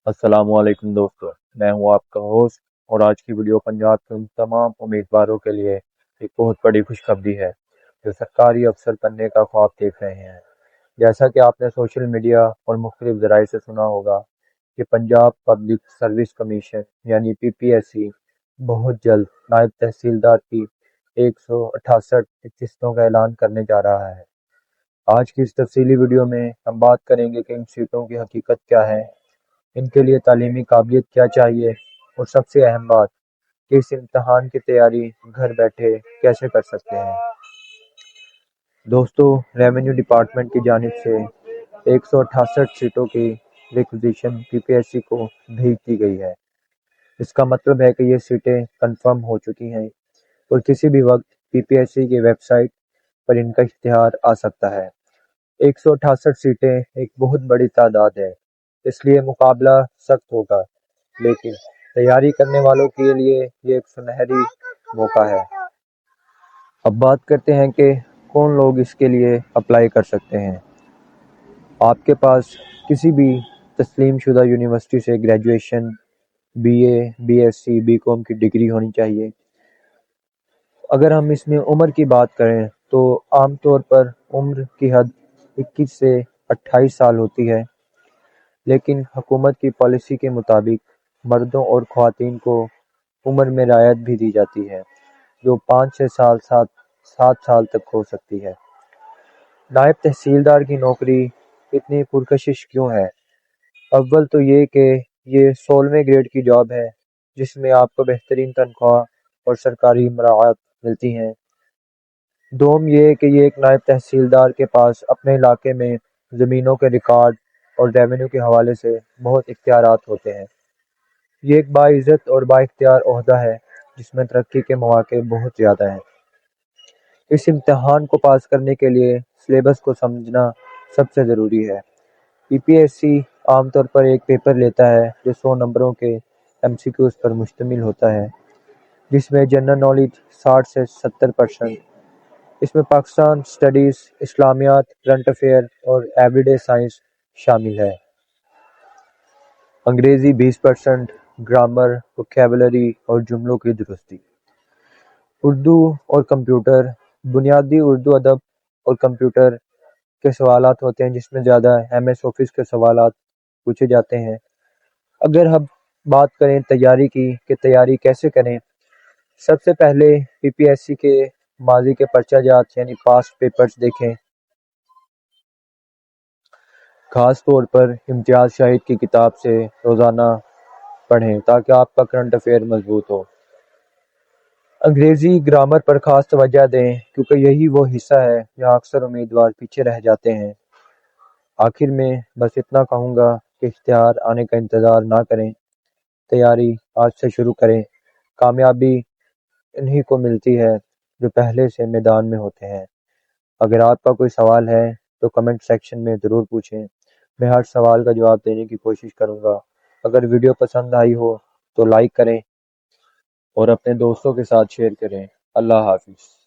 अस्सलाम वालेकुम दोस्तों, मैं हूं आपका होस्ट। और आज की वीडियो पंजाब के उन तमाम उम्मीदवारों के लिए एक बहुत बड़ी खुशखबरी है जो सरकारी अफसर बनने का ख्वाब देख रहे हैं। जैसा कि आपने सोशल मीडिया और मुख्तलिफ ज़राए से सुना होगा कि पंजाब पब्लिक सर्विस कमीशन यानी PPSC बहुत जल्द नायब तहसीलदार की 168 किस्तों का ऐलान करने जा रहा है। आज की इस तफसीली वीडियो में हम बात करेंगे कि इन सीटों की हकीकत क्या है, इनके लिए तालीमी काबिलियत क्या चाहिए और सबसे अहम बात कि इस इम्तहान की तैयारी घर बैठे कैसे कर सकते हैं। दोस्तों, रेवेन्यू डिपार्टमेंट की जानिब से 168 सीटों की रिक्विजिशन PPSC को भेज दी गई है। इसका मतलब है कि ये सीटें कंफर्म हो चुकी हैं और किसी भी वक्त PPSC की वेबसाइट पर इनका इश्तिहार आ सकता है। 168 सीटें एक बहुत बड़ी तादाद है, इसलिए मुकाबला सख्त होगा, लेकिन तैयारी करने वालों के लिए ये एक सुनहरी मौका है। अब बात करते हैं कि कौन लोग इसके लिए अप्लाई कर सकते हैं। आपके पास किसी भी तस्लीम शुदा यूनिवर्सिटी से ग्रेजुएशन, BA, BSc, BCom की डिग्री होनी चाहिए। अगर हम इसमें उम्र की बात करें तो आमतौर पर उम्र की हद 21 से 28 साल होती है, लेकिन हुकूमत की पॉलिसी के मुताबिक मर्दों और ख्वातीन को उम्र में रियायत भी दी जाती है, जो 5 से 7 साल तक हो सकती है। नायब तहसीलदार की नौकरी इतनी पुरकशिश क्यों है? अव्वल तो ये कि ये 16वें ग्रेड की जॉब है, जिसमें आपको बेहतरीन तनख्वाह और सरकारी मराहत मिलती हैं। दोम ये कि ये एक नायब तहसीलदार के पास अपने इलाके में ज़मीनों के रिकॉर्ड और रेवेन्यू के हवाले से बहुत इख्तियारात होते हैं। ये एक बाइज़्ज़त और बाइख्तियार ओहदा है जिसमें तरक्की के मौके बहुत ज़्यादा हैं। इस इम्तिहान को पास करने के लिए सिलेबस को समझना सबसे ज़रूरी है। PPSC आमतौर पर एक पेपर लेता है जो 100 नंबरों के MCQs पर मुश्तमिल होता है, जिसमें जनरल नॉलेज 60 से 70%, इसमें पाकिस्तान स्टडीज़, इस्लामियात, करंट अफेयर और एवरीडे साइंस शामिल है। अंग्रेज़ी 20%, ग्रामर, वोकैबुलरी और जुमलों की दुरुस्ती। उर्दू और कंप्यूटर, बुनियादी उर्दू अदब और कंप्यूटर के सवालात होते हैं, जिसमें ज़्यादा MS ऑफिस के सवालात पूछे जाते हैं। अगर हम बात करें तैयारी की कि तैयारी कैसे करें, सबसे पहले PPSC के माजी के पर्चा जात यानी पास्ट पेपर्स देखें। खास तौर पर इम्तियाज़ शाहिद की किताब से रोज़ाना पढ़ें ताकि आपका करंट अफेयर मजबूत हो। अंग्रेज़ी ग्रामर पर खास तवज्जो दें क्योंकि यही वो हिस्सा है जहाँ अक्सर उम्मीदवार पीछे रह जाते हैं। आखिर में बस इतना कहूँगा कि इश्तिहार आने का इंतज़ार ना करें, तैयारी आज से शुरू करें। कामयाबी इन्हीं को मिलती है जो पहले से मैदान में होते हैं। अगर आपका कोई सवाल है तो कमेंट सेक्शन में ज़रूर पूछें, मैं हर सवाल का जवाब देने की कोशिश करूँगा। अगर वीडियो पसंद आई हो तो लाइक करें और अपने दोस्तों के साथ शेयर करें। अल्लाह हाफिज़।